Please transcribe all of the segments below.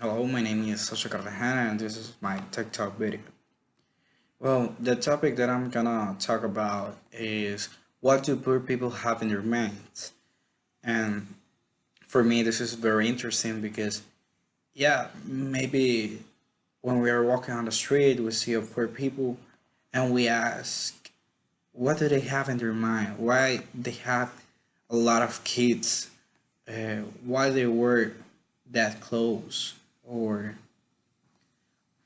Hello, my name is Josue Cartagena and this is my TikTok video. Well, the topic that I'm gonna talk about is what do poor people have in their minds? And for me, this is very interesting because, yeah, maybe when we are walking on the street, we see a poor people and we ask, what do they have in their mind? Why they have a lot of kids? Why they wear that clothes? Or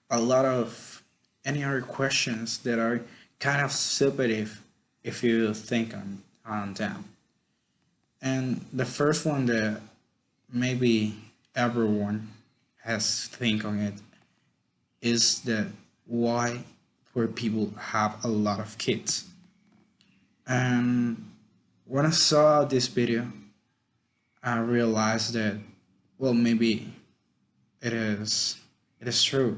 a lot of any other questions that are kind of stupid if you think on them. And the first one that maybe everyone has think on it is that why poor people have a lot of kids. And when I saw this video, I realized that well maybe it is it is true.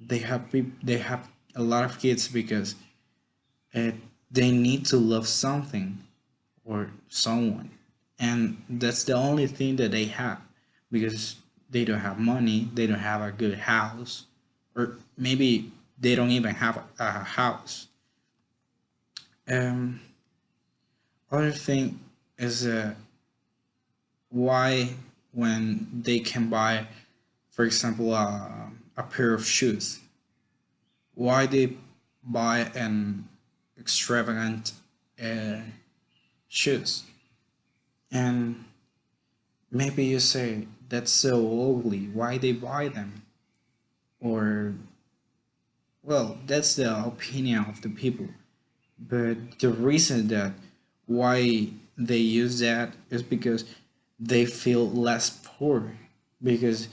They have a lot of kids because uh, they need to love something or someone, and that's the only thing that they have because they don't have money, they don't have a good house, or maybe they don't even have a house. Um, Other thing is why when they can buy, for example, a pair of shoes, why they buy an extravagant uh, shoes. And maybe you say, that's so ugly, why they buy them? Or, well, that's the opinion of the people. But the reason that why they use that is because they feel less poor. Because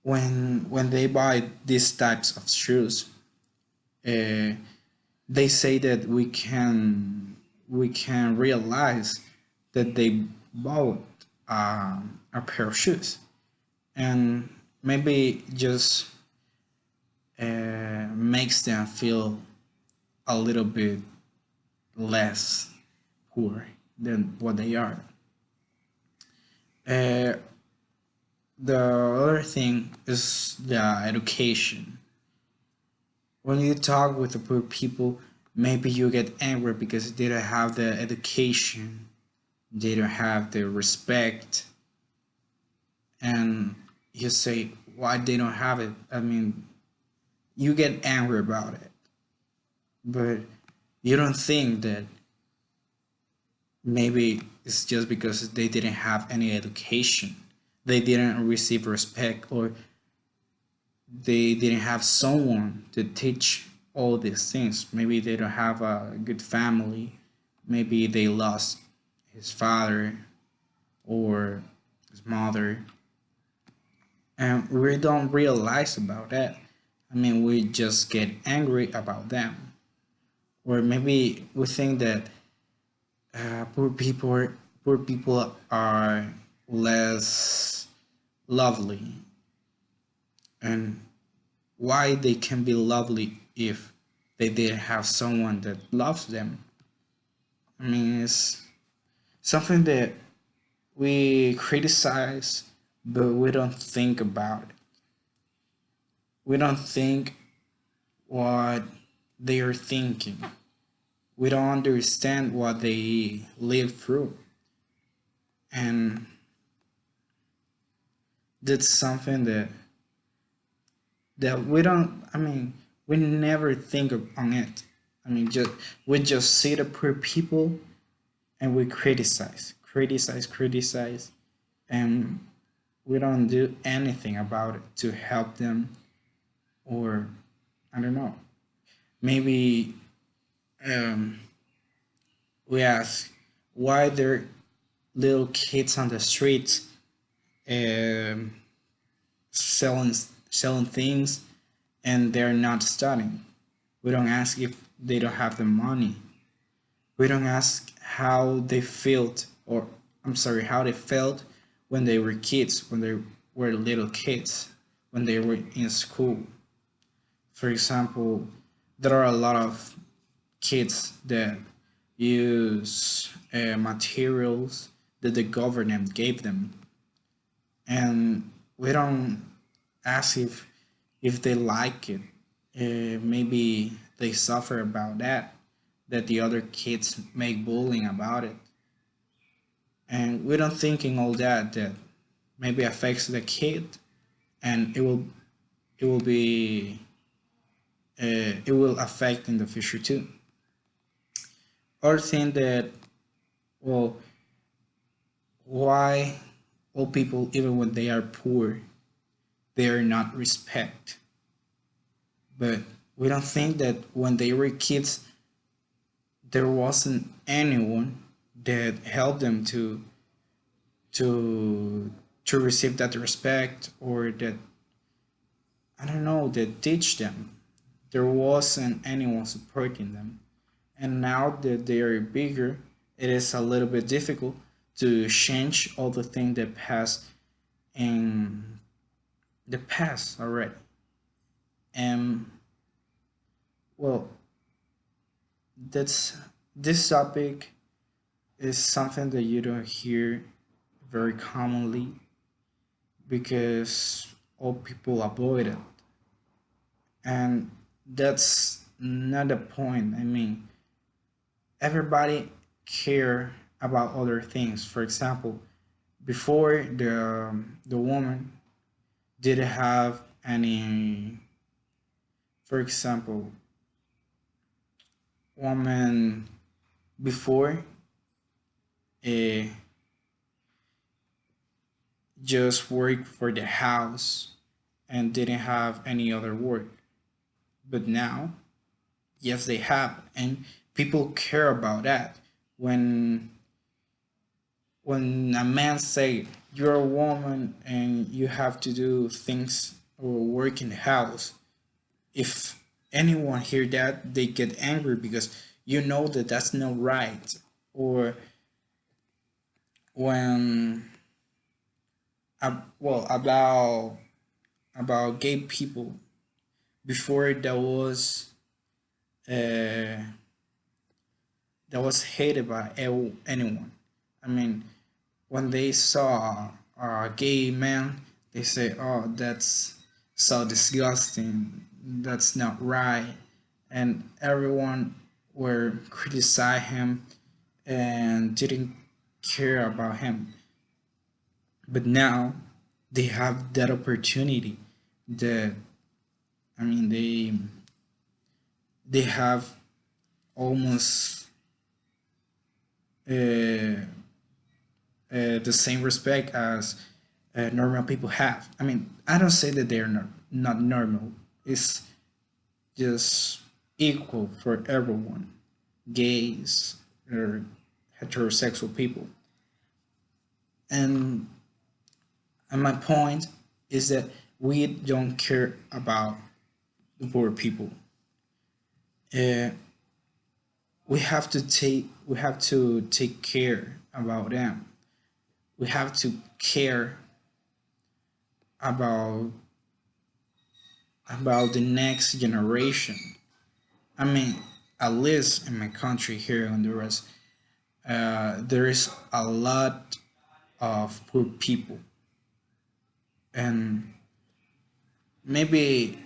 when they buy these types of shoes, uh, they say that we can realize that they bought a pair of shoes, and maybe just makes them feel a little bit less poor than what they are. Uh, the other thing is the education. When you talk with the poor people, maybe you get angry because they don't have the education, they don't have the respect, and you say why they don't have it. I mean, you get angry about it, but you don't think that maybe it's just because they didn't have any education, they didn't receive respect, or they didn't have someone to teach all these things. Maybe they don't have a good family, maybe they lost his father or his mother, and we don't realize about that. I mean, we just get angry about them, or maybe we think that poor people are less lovely, and why they can be lovely if they didn't have someone that loves them. I mean, it's something that we criticize, but we don't think about it. We don't think what they are thinking. We don't understand what they live through. And that's something that we don't, I mean, we never think on it. I mean, we just see the poor people and we criticize, and we don't do anything about it to help them, or I don't know. Maybe um, we ask why there little kids on the streets um, selling selling things and they're not studying. We don't ask if they don't have the money. We don't ask how they felt, or I'm sorry, how they felt when they were kids, when they were little kids, when they were in school. For example, there are a lot of kids that use materials that the government gave them, and we don't ask if they like it. Maybe they suffer about that, that the other kids make bullying about it, and we don't thinking all that maybe affects the kid, and it will be it will affect in the future too. Or think that, well, why all people, even when they are poor, they are not respect. But we don't think that when they were kids, there wasn't anyone that helped them to to receive that respect, or that, I don't know, that teach them. There wasn't anyone supporting them. And now that they are bigger, it is a little bit difficult to change all the things that passed in the past already. And, well, that's this topic is something that you don't hear very commonly, because all people avoid it. And that's not the point. I mean, everybody care about other things. For example, before, the woman didn't have any. For example, woman before, uh, just worked for the house and didn't have any other work. But now, yes, they have, and people care about that. When when a man say you're a woman and you have to do things or work in the house, if anyone hear that, they get angry, because you know that that's not right. Or when, well, about gay people, before uh, that was hated by anyone. I mean, when they saw a gay man, they say, "Oh, that's so disgusting. That's not right," and everyone were criticize him and didn't care about him. But now they have that opportunity. That, I mean, they have almost uh, the same respect as normal people have. I mean, I don't say that they're not normal. It's just equal for everyone, gays or heterosexual people. And my point is that we don't care about the poor people. Uh, we have to take care about them. We have to care about the next generation. I mean, at least in my country here in Honduras, there is a lot of poor people, and maybe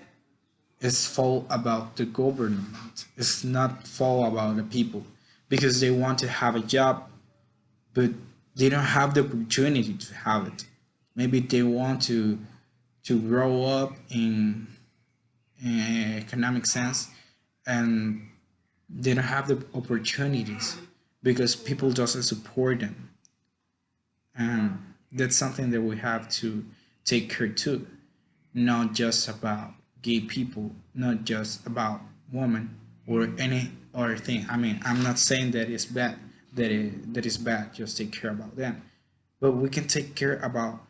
it's fault about the government. It's not fault about the people, because they want to have a job, but they don't have the opportunity to have it. Maybe they want to grow up in economic sense, and they don't have the opportunities because people doesn't support them. And that's something that we have to take care too. Not just about gay people, not just about women or any other thing. I mean, I'm not saying that it's bad, that is bad. Just take care about them, but we can take care about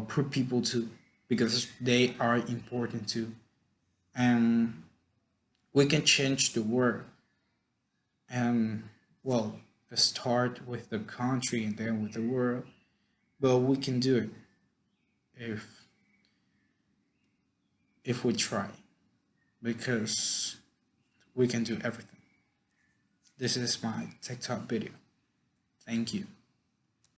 poor people too, because they are important too, and we can change the world. And, well, start with the country and then with the world, but we can do it if we try, because we can do everything. This is my TikTok video. Thank you.